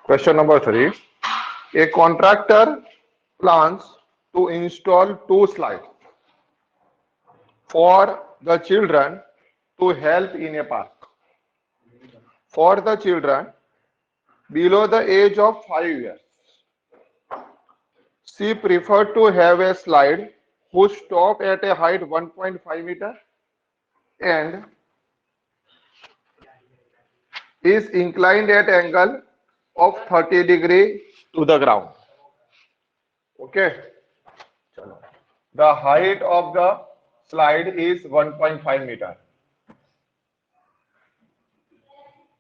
Question number 3. A contractor plans to install two slides for the children to help in a park. For the children below the age of 5 years, she preferred to have a slide whose top at a height 1.5 meter and is inclined at angle of 30 degree to the ground. Okay. The height of the slide is 1.5 meter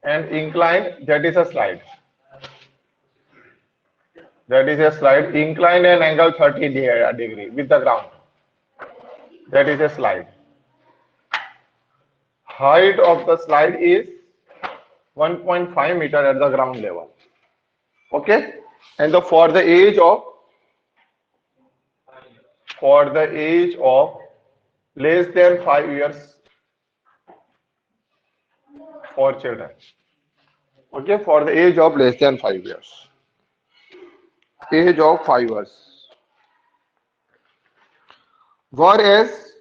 and inclined, that is a slide. That is a slide inclined an angle 30 degree with the ground. That is a slide. Height of the slide is 1.5 meter at the ground level. Okay. And for the age of less than 5 years for children. Okay, for the age of less than 5 years. Age of 5 years. Whereas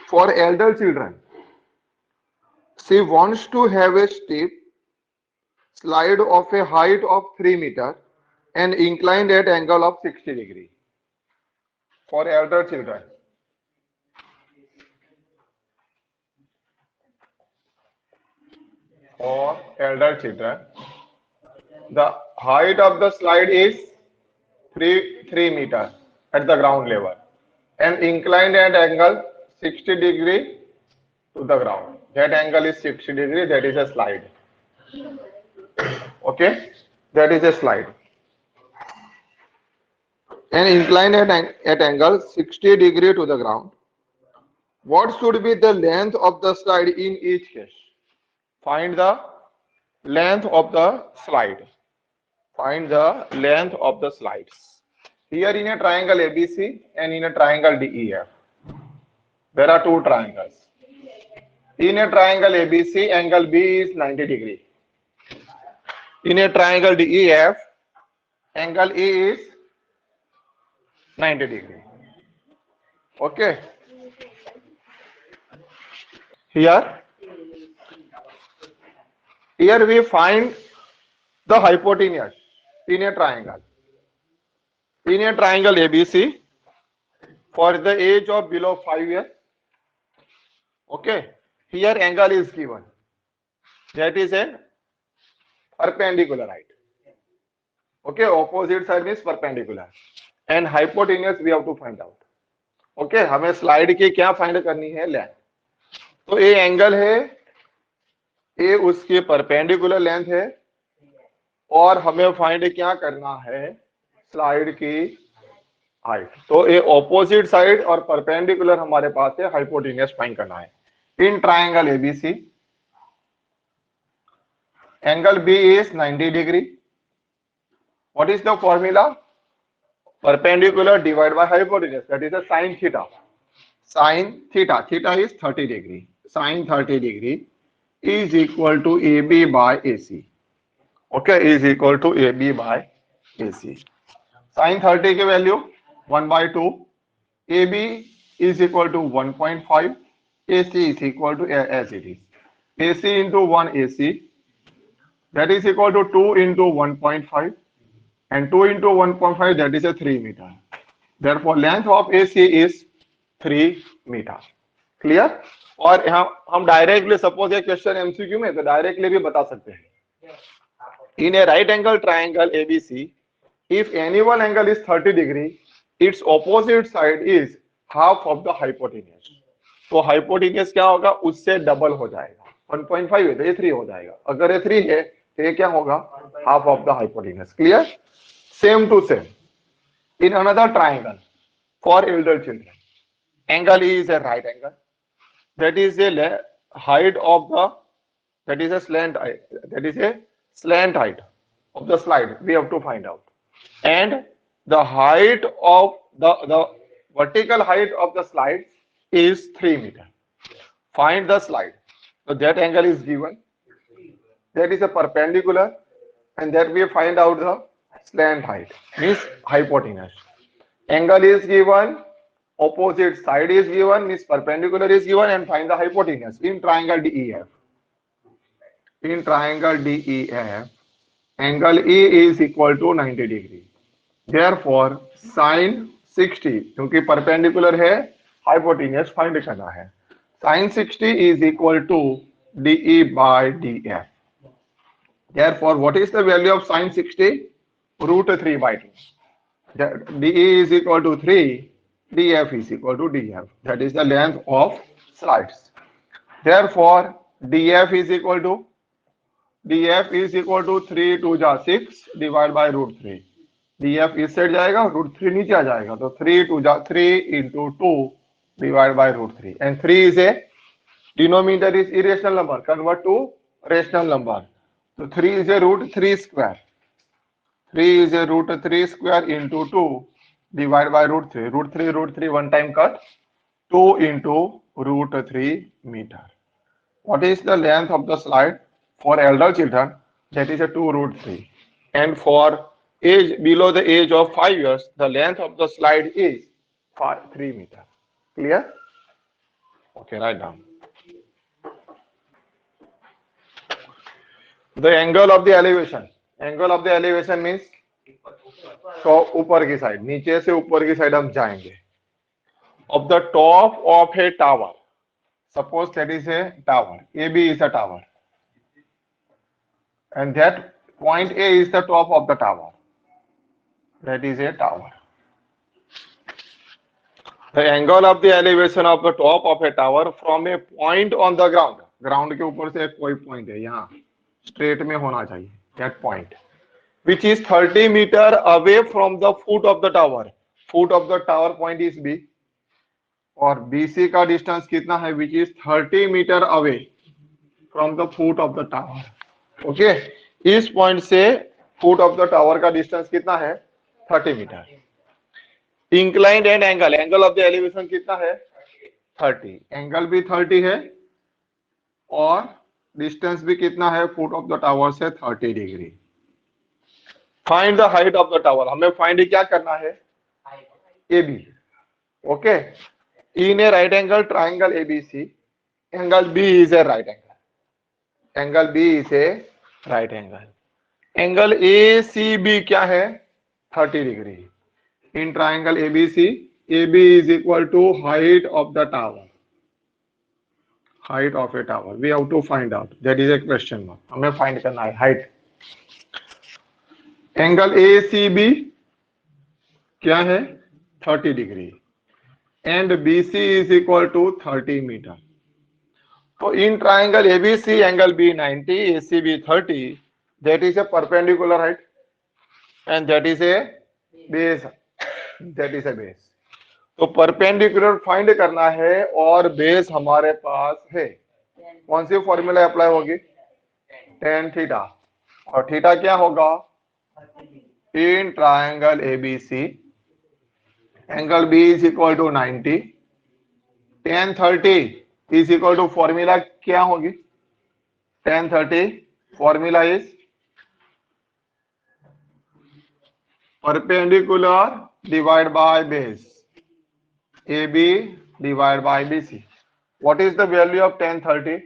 for elder children, she wants to have a steep slide of a height of 3 meter and inclined at angle of 60 degree. For elder children. For elder children, the height of the slide is 3 meter at the ground level and inclined at angle 60 degree to the ground. That angle is 60 degree, that is a slide. Okay, that is a slide. And inclined at angle 60 degree to the ground. What should be the length of the slide in each case? Find the length of the slide. Find the length of the slides. Here in a triangle ABC and in a triangle DEF, there are two triangles. In a triangle ABC, angle B is 90 degree. In a triangle DEF, angle A is 90 degree. Okay. Here we find the hypotenuse in a triangle. In a triangle ABC, for the age of below 5 years, okay, here angle is given. That is a perpendicular height. Okay, opposite side means perpendicular. And hypotenuse we have to find out. Okay, हमें slide की क्या find करनी है, length. तो ये angle है, ये उसकी परपेंडिकुलर लेंथ है और हमें फाइंड क्या करना है, स्लाइड की हाइट. तो ये ऑपोजिट साइड और परपेंडिकुलर हमारे पास है, हाइपोटेन्यूस फाइंड करना है. In triangle ABC angle B is 90 degree. What is the formula? Perpendicular divide by hypotenuse, that is a sin theta. Sin theta, theta is 30 degree. Sin 30 degree is equal to AB by AC. Okay, is equal to AB by AC. Sin 30 की value 1/2. AB is equal to 1.5. AC is equal to as it is. AC into 1 AC, that is equal to 2 into 1.5, and 2 into 1.5, that is a 3 meter. Therefore, length of AC is 3 metre. Clear? और यहाँ हम directly, suppose ये question MCQ में, तो directly भी बता सकते हैं. In a right angle triangle ABC, if any one angle is 30 degree, its opposite side is half of the hypotenuse. तो हाइपोटेन्यूस क्या होगा, उससे डबल हो जाएगा. 1.5 है तो ये 3 हो जाएगा. अगर ये 3 है तो ये क्या होगा, half of the hypotenuse. Clear? Same to same in another triangle for elder children. Angle E is a right angle. That is a height of the, that is a slant height. That is a slant height of the slide. We have to find out. And the height of the vertical height of the slide is 3 meter. Find the slide. So that angle is given. that is a perpendicular, and that we find out the slant height, means hypotenuse. Angle is given, opposite side is given, means perpendicular is given, and find the hypotenuse in triangle DEF. In triangle DEF, angle E is equal to 90 degree. Therefore, sin 60, क्योंकि perpendicular है, hypotenuse find करना है. Sin 60 is equal to DE by DF. Therefore, what is the value of sin 60? Root 3 by 2. DE is equal to 3, DF is equal to DF. That is the length of slides. Therefore, DF is equal to 3 to 6 divided by root 3. DF इस side जाएगा, root 3 नीचे आ जाएगा, तो 3 to 3 into 2 divided by root 3. And 3 is a denominator is irrational number, convert to rational number. So 3 is a root 3 square. 3 is a root 3 square into 2 divided by root 3. Root 3 one time cut. 2 into root 3 meter. What is the length of the slide for elder children? That is a 2 root 3. And for age below the age of 5 years, the length of the slide is 3 meter. Clear? Okay, write down. The angle of the elevation. Angle of the elevation means तो ऊपर की side, नीचे से ऊपर की side हम जाएंगे. Of the top of a tower. Suppose that is a tower. AB is a tower. And that point A is the top of the tower. That is a tower. The angle of the elevation of the top of a tower from a point on the ground. Ground के ऊपर से कोई point है यहाँ. Straight में होना चाहिए. That point. Which is 30 meter away from the foot of the tower. Foot of the tower point is B. और BC का distance कितना है? Which is 30 meter away from the foot of the tower. Okay. इस point से foot of the tower का distance कितना है? 30 meter. Inclined and angle. Angle of the elevation कितना है? 30. Angle भी 30 है और distance भी कितना है? Foot of the tower से 30 degree. Find the height of the tower. हमें find क्या करना है? AB. Okay. In a right angle triangle ABC, angle B is a right angle. Angle B is a right angle. Angle ACB क्या है? 30 degree. In triangle ABC, AB is equal to height of the tower. Height of a tower. We have to find out. That is a question mark. हमें find करना है height. Angle ACB क्या है? 30 degree. And BC is equal to 30 meter. So in triangle ABC, angle B 90, ACB 30. That is a perpendicular height, and that is a base. That is a base. तो perpendicular find करना है और base हमारे पास है. कौन सी formula apply होगी? tan theta. और theta क्या होगा? In triangle ABC, angle B is equal to 90. tan 30 is equal to formula क्या होगी? tan 30 formula is perpendicular divided by base. AB divided by BC. What is the value of tan 30?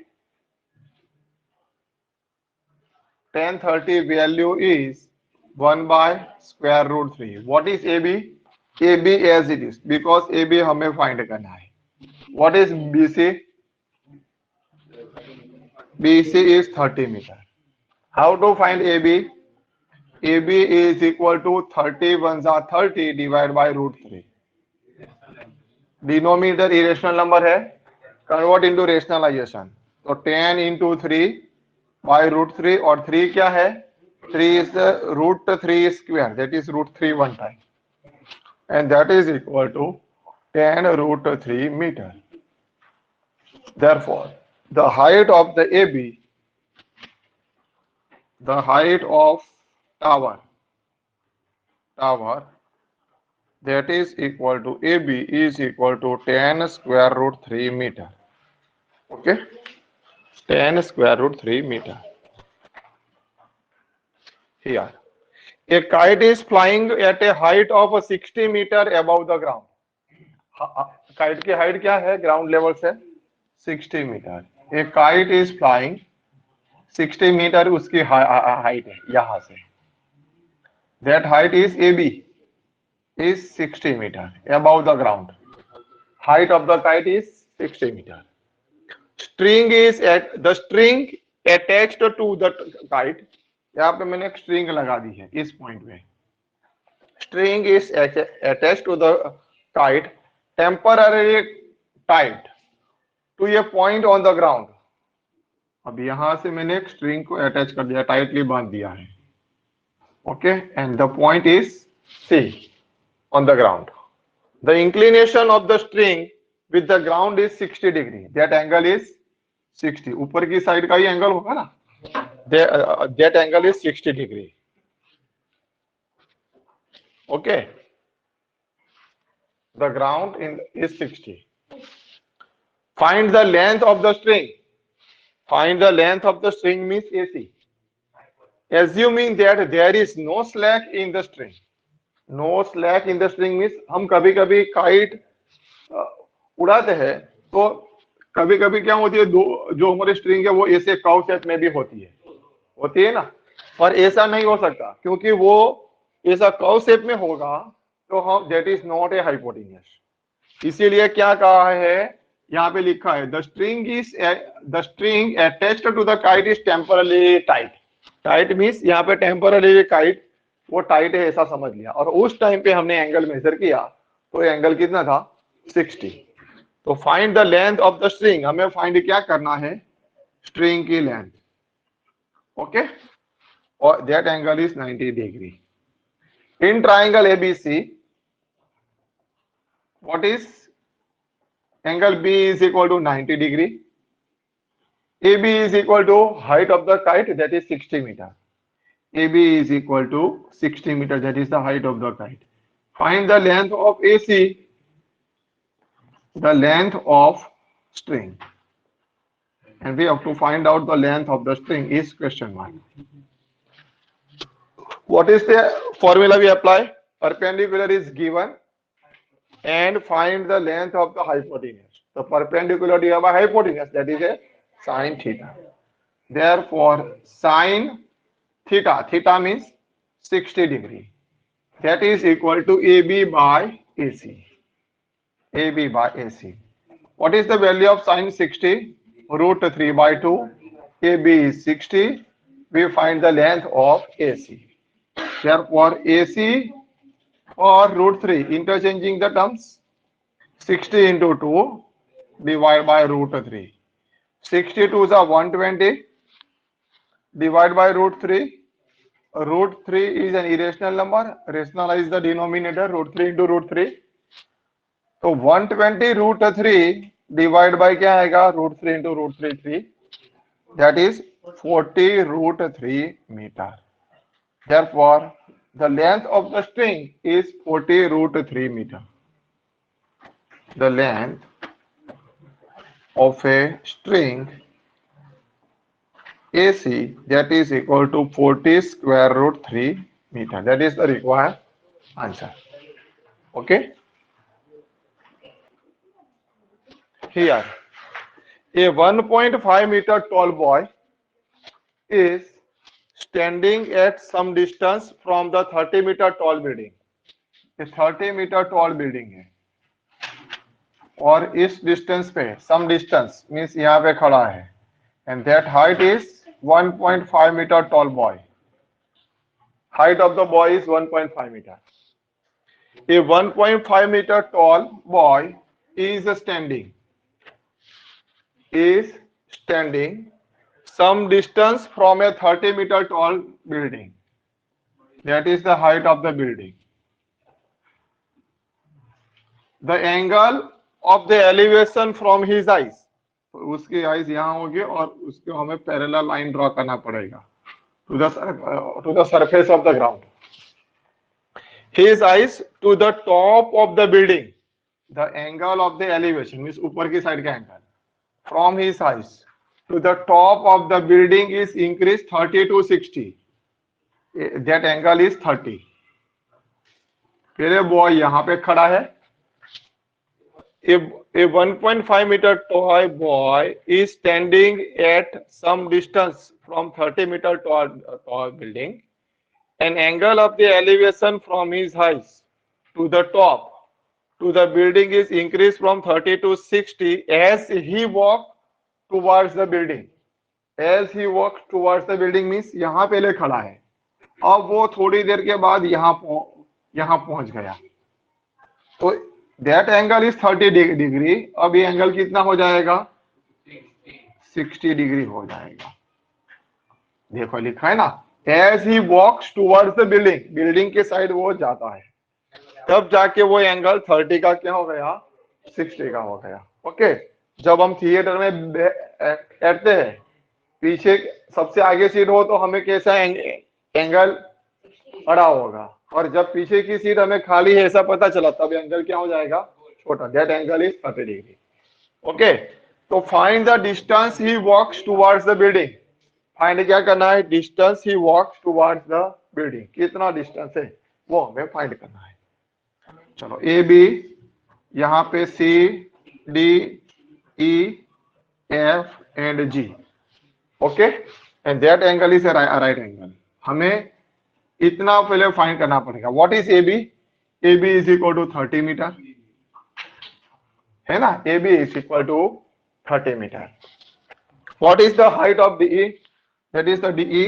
Tan 30 value is 1 by square root 3. What is AB? AB as it is, because AB हमें find करना है. What is BC? BC is 30 meter. How to find AB? AB is equal to 30 1s are 30 divided by root 3. Denominator irrational number है, convert into rationalization. तो 10 into 3 by root 3 और 3 क्या है? 3 is the root 3 square, that is root 3 one time, and that is equal to 10 root 3 meter. Therefore, the height of the AB, the height of tower, that is equal to AB is equal to 10 square root 3 meter. Okay, 10 square root 3 meter. here. A kite is flying at a height of 60 meter above the ground. Kite की height क्या है ground level से 60 metre. A kite is flying 60 metre उसकी height है यहां से. That height is AB is 60 meter above the ground. Height of the kite is 60 meter. String is at the string attached to the kite. यहाँ पे मैंने एक string लगा दी है इस पॉइंट पे. String is attached to the kite temporarily tied to a point on the ground. अब यहां से मैंने एक स्ट्रिंग को अटैच कर दिया, टाइटली बांध दिया है. Okay, and the point is C on the ground. The inclination of the string with the ground is 60 degree. That angle is 60. ऊपर की साइड का ही एंगल होगा ना. That angle is 60 degree. Okay. The ground is 60. Find the length of the string. Find the length of the string means AC. Assuming that there is no slack in the string. No slack in the string means हम कभी कभी kite उड़ाते हैं तो कभी कभी क्या होती है, जो हमारी स्ट्रिंग है वो ऐसे कर्व शेप में भी होती है ना. पर ऐसा नहीं हो सकता क्योंकि वो ऐसा कर्व शेप में होगा तो हम that is not a hypotenuse. इसीलिए क्या कहा है यहाँ पे लिखा है the string attached to the kite is temporarily tight. Tight means यहाँ पे टेम्परली काइट वो टाइट है ऐसा समझ लिया. और उस टाइम पे हमने एंगल मेजर किया तो एंगल कितना था 60. तो find the length of the string. हमें फाइंड क्या करना है स्ट्रिंग की लेंथ. ओके, और that angle is 90 degree. In triangle ABC what is angle B is equal to 90 degree. AB is equal to height of the kite that is 60 meter. AB is equal to 60 meter, that is the height of the kite. Find the length of AC, the length of string, and we have to find out the length of the string is question mark. What is the formula we apply? Perpendicular is given and find the length of the hypotenuse. The perpendicular you have a hypotenuse that is a sin theta. Therefore sin theta means 60 degree. That is equal to AB by AC. AB by AC. What is the value of sin 60? Root 3 by 2. AB is 60. We find the length of AC. Therefore AC or root 3, interchanging the terms, 60 into 2 divided by root 3. 62 is a 120 divided by root 3. Root 3 is an irrational number. Rationalize the denominator. Root 3 into root 3. तो 120 root 3 divided by क्या आएगा root 3 into root 3 3. That is 40 root 3 meter. Therefore, the length of the string is 40 root 3 meter. The length of a string AC that is equal to 40 square root 3 meter. That is the required answer. Okay. Here, a 1.5 meter tall boy is standing at some distance from the 30 meter tall building. A 30 meter tall building है और इस distance पे some distance means यहाँ पे खड़ा है and that height is 1.5 meter tall boy. Height of the boy is 1.5 meter. A 1.5 meter tall boy is standing some distance from a 30 meter tall building. That is the height of the building. The angle of the elevation from his eyes. तो उसकी eyes यहाँ होगी और उसको हमें parallel line draw करना पड़ेगा to the surface of the ground. His eyes to the top of the building. The angle of the elevation means ऊपर की साइड का angle from his eyes to the top of the building is increased 30 to 60. That angle is 30। फिर boy यहाँ पे खड़ा है, a 1.5 meter tall boy is standing at some distance from 30 meter tall building. An angle of the elevation from his height to the top to the building is increased from 30 to 60 as he walks towards the building. As he walks towards the building means यहाँ पहले खड़ा है, अब वो थोड़ी देर के बाद यहाँ पहुंच गया, तो दैट एंगल इज 30 डिग्री। अब ये एंगल कितना हो जाएगा? 60 डिग्री हो जाएगा। देखो लिखा है ना, as he walks towards the building, building के साइड वो जाता है, तब जाके वो एंगल 30 का क्या हो गया? 60 का हो गया। ओके, जब हम थिएटर में बैठते हैं, पीछे सबसे आगे सीट हो तो हमें कैसा एंगल बड़ा होगा, और जब पीछे की सीट हमें खाली है ऐसा पता चला, तब एंगल क्या हो जाएगा? छोटा। That angle is 30 degree. Okay, तो find the distance he walks towards the building. Find क्या करना है? Distance he walks towards the building, कितना डिस्टेंस है वो हमें फाइंड करना है। चलो, ए बी, यहाँ पे C D E F and G. Okay, and that angle is right angle. हमें इतना पहले फाइंड करना पड़ेगा। What is A B? A B is equal to 30 metre, है ना? A B is equal to 30 metre. What is the height of D E? That is the D E.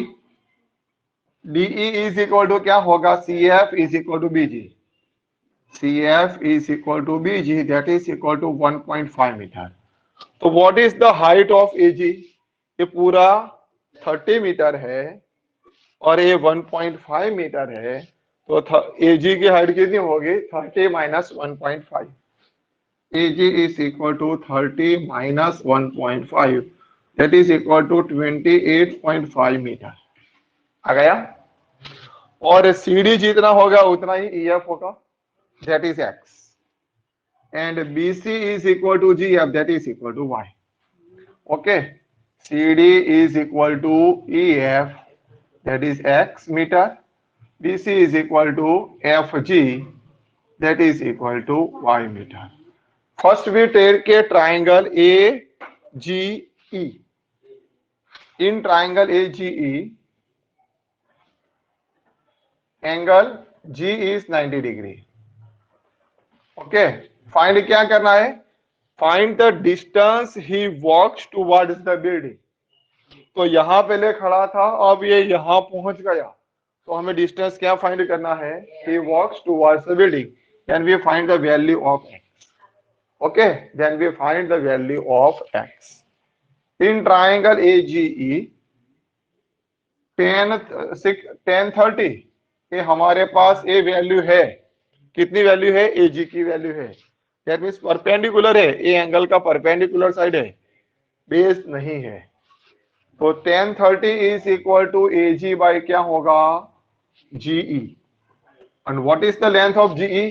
D E is equal to क्या होगा? C F is equal to B G. C F is equal to busy, that is equal to 1.5 metre. तो what is the height of AG? ये पूरा 30 metre है और ये 1.5 metre है, तो एजी की हाइट कितनी होगी? 30 minus 1.5। AG is equal to 30 minus 1.5, that is equal to 28.5 metre. आ गया? और सीडी जितना होगा उतना ही ईएफ होगा, that is X, and BC is equal to GF, that is equal to Y. Okay, CD is equal to EF, that is x meter, BC is equal to FG, that is equal to y meter. First we take a triangle AGE. In triangle AGE, angle G is 90 degree. Okay, find क्या करना है? Find the distance he walks towards the building. तो यहाँ पहले खड़ा था, अब ये यहाँ पहुंच गया, तो हमें डिस्टेंस क्या फाइंड करना है? he walks towards the building, then we find the value of x. Okay, then we find the value of x. In triangle AGE, 10 30, ये हमारे पास ये वैल्यू है। कितनी वैल्यू है? AG की वैल्यू है, दैट मीन्स परपेंडिकुलर है, ये एंगल का परपेंडिकुलर साइड है, बेस नहीं है। तो 10 30 is equal to A G by क्या होगा? G E. And what is the length of G E?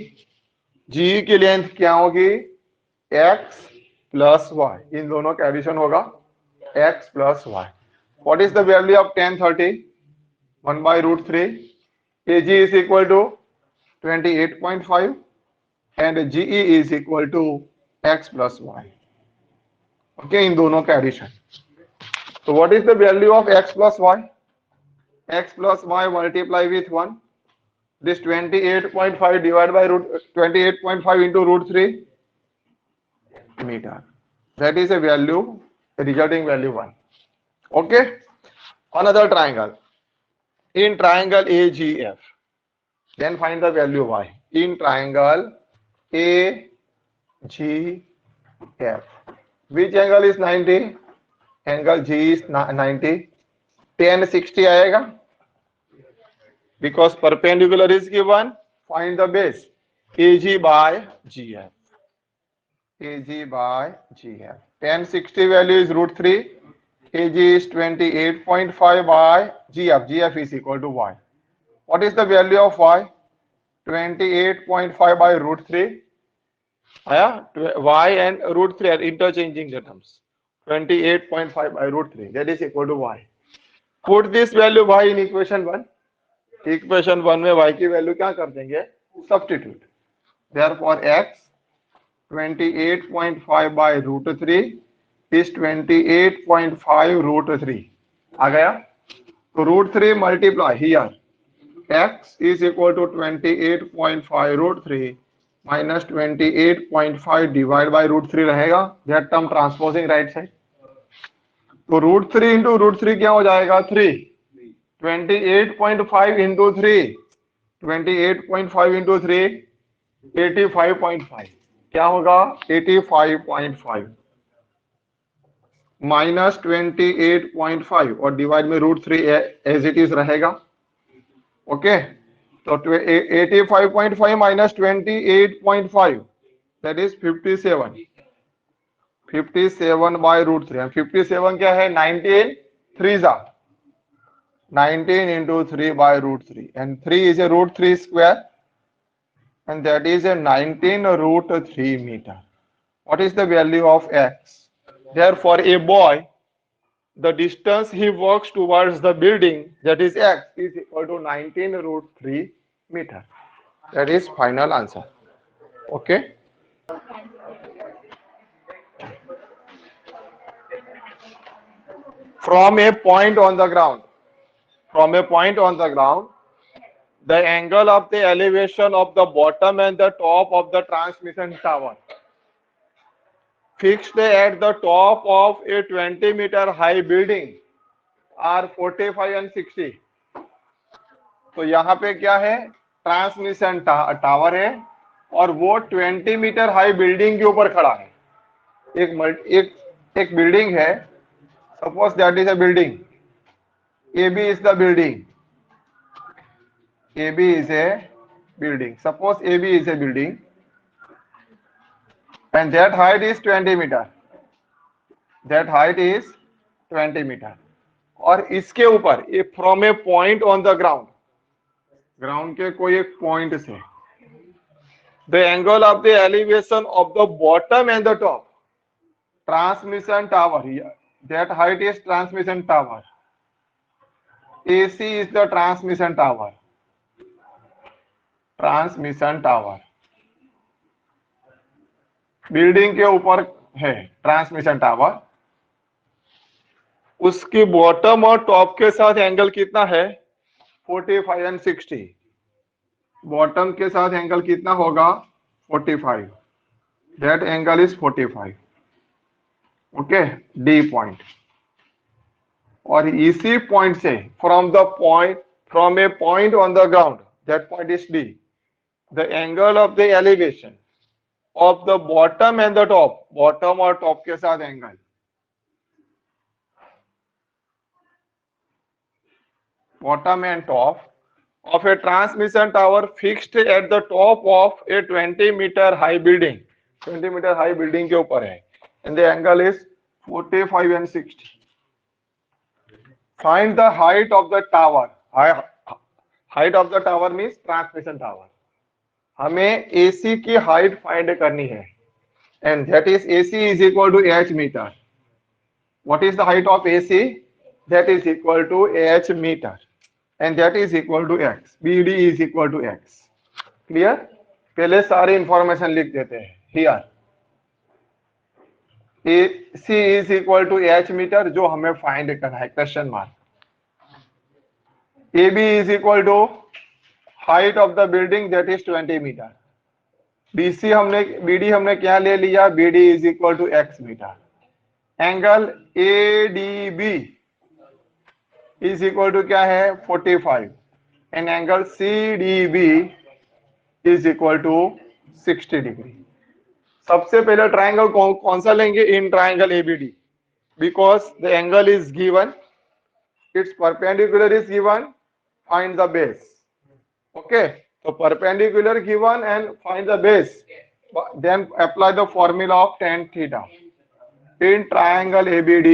G E की लेंथ क्या होगी? एक्स प्लस वाई, इन दोनों का एडिशन होगा X plus Y. What is the value of 10 30? 1/√3। AG is equal to 28.5 and GE is equal to X plus Y. Okay, इन दोनों का addition. So what is the value of x plus y? X plus y multiply with 1. This 28.5 divided by 28.5 into √3 meter. That is a value, a resulting value 1. Okay. Another triangle. In triangle AGF, then find the value y. In triangle AGF, which angle is 90? Angle G is 90. 10 60 आएगा, because perpendicular is given. Find the base. AG by GF. AG by GF. 10 60 value is √3. AG is 28.5 by GF. GF is equal to y. What is the value of y? 28.5 by √3. Y and √3 are interchanging the terms. 28.5 by √3, that is equal to y. Put this value y in equation 1. Equation 1 में y की value क्या कर देंगे, substitute. Therefore x 28.5 by root 3 is 28.5 root 3 आ गया। तो root 3 multiply here x is equal to 28.5 root 3 minus 28.5 divided by root 3 रहेगा, that term transposing right side। तो रूट 3 इंटू रूट 3 क्या हो जाएगा, 3। 28.5 इंटू 3, 28.5 इंटू 3 85.5 क्या होगा, 85.5 माइनस 28.5 और डिवाइड में रूट 3 एज इट इज रहेगा। ओके तो 85.5 minus 28.5 that is 57 by root 3। 57 क्या है, 19 3 जा 19 into 3 by root 3 and 3 is a root 3 square and that is a 19 root 3 meter. What is the value of x? Therefore a boy, the distance he walks towards the building, that is x, is equal to 19 root 3 meter. That is final answer. Okay. From a point on the ground, the angle of the elevation of the bottom and the top of the transmission tower fixed at the top of a 20-meter high building are 45 and 60। तो यहाँ पे क्या है, transmission tower है और वो 20 metre high building के ऊपर खड़ा है। एक बिल्डिंग है, suppose that is a building, AB is the building, AB is a building, suppose AB is a building and that height is 20 meter, that height is 20 meter और इसके ऊपर ये from A point on the ground, ground के कोई एक point से the angle of the elevation of the bottom and the top transmission tower, that height is transmission tower, AC is the transmission tower, building के ऊपर है transmission tower, उसकी bottom और top के साथ एंगल कितना है, 45 एंड 60। बॉटम के साथ एंगल कितना होगा, 45, that angle is 45। Okay, D point. और इसी पॉइंट से from A point on the ground, that point is D, the angle of the elevation of the bottom and the top, bottom और top के साथ angle, bottom and top of a transmission tower fixed at the top of a 20-meter high building, 20 meter high building के ऊपर है, and the angle is 45 and 60। Find the height of the tower, height of the tower means transmission tower। हमें AC की height find करनी है and that is AC is equal to H meter। What is the height of AC? That is equal to H meter and that is equal to x, BD is equal to x। Clear? पहले सारी information लिख देते हैं। Here AC is equal to H metre, जो हमें find करना है, question mark. AB is equal to height of the building, that is 20 metre. BD हमने क्या ले लिया, BD is equal to x metre. Angle ADB is equal to क्या है, 45 and angle CDB is equal to 60 degree. सबसे पहले triangle कौन सा लेंगे, in triangle ABD, because the angle is given, its perpendicular is given, find the base. Okay, तो perpendicular given and find the base, then apply the formula of tan theta. In triangle ABD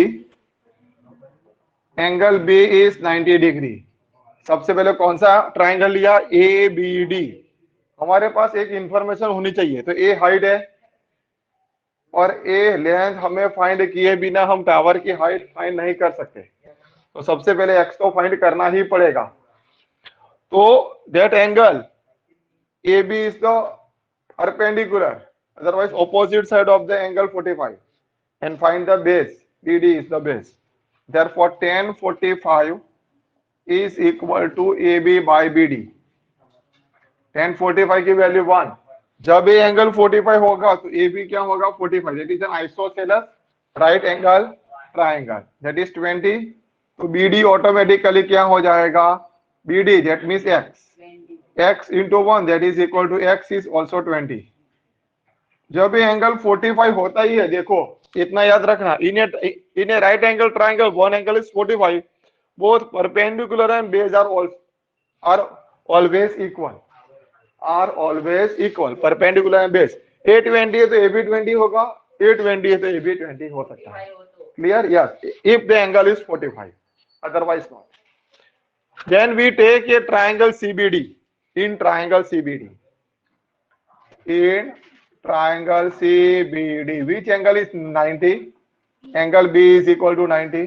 angle B is 90 degree. सबसे पहले कौन सा triangle लिया, ABD। हमारे पास एक information होनी चाहिए, तो A हाइट है और A लेंथ हमें फाइंड किए बिना हम टावर की हाइट फाइंड नहीं कर सकते, तो सबसे पहले x तो फाइंड करना ही पड़ेगा। So that angle AB is the perpendicular, otherwise opposite side of the angle 45, and find the base. BD is the base. Therefore, tan 45 is equal to AB by BD. tan 45 की value 1. जब ये angle 45 होगा तो AB क्या होगा 45. That is an isosceles right angle triangle, that is 20. तो BD automatically क्या हो जाएगा, BD that means x into 1 that is equal to x is also 20. जब ये एंगल 45 होता ही है, देखो इतना याद रखना, in a right angle triangle one angle is 45, both perpendicular and base are always equal, perpendicular and base. A20 है तो AB20 होगा, A20 है तो AB20 हो सकता है. Clear? Yes, if the angle is 45, otherwise not. Then we take a triangle CBD. In triangle CBD, which angle is 90? Angle B is equal to 90.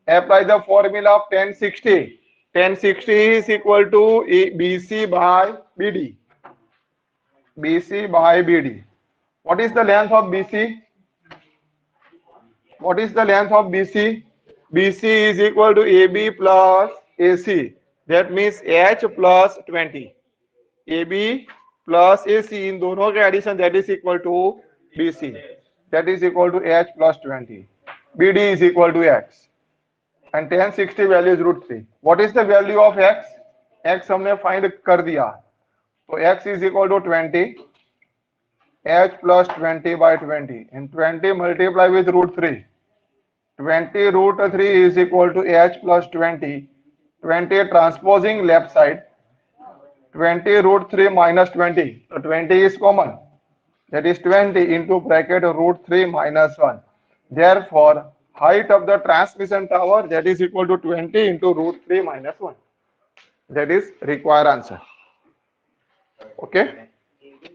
Apply the formula of tan 60. Tan 60 is equal to BC by BD. BC by BD. What is the length of BC? What is the length of BC? BC is equal to AB plus AC. That means H plus 20. AB plus AC इन दोनों के addition, that is equal to BC. That is equal to H plus 20. BD is equal to X. And tan 60 value is √3. What is the value of X? X हमने find कर दिया. तो X is equal to 20. H plus 20 by 20. And 20 multiply with √3. 20 √3 is equal to H plus 20. 20 transposing left side. 20 √3 minus 20. So 20 is common. That is 20 into bracket √3 minus 1. Therefore, height of the transmission tower, that is equal to 20 into √3 minus 1. That is required answer. Okay.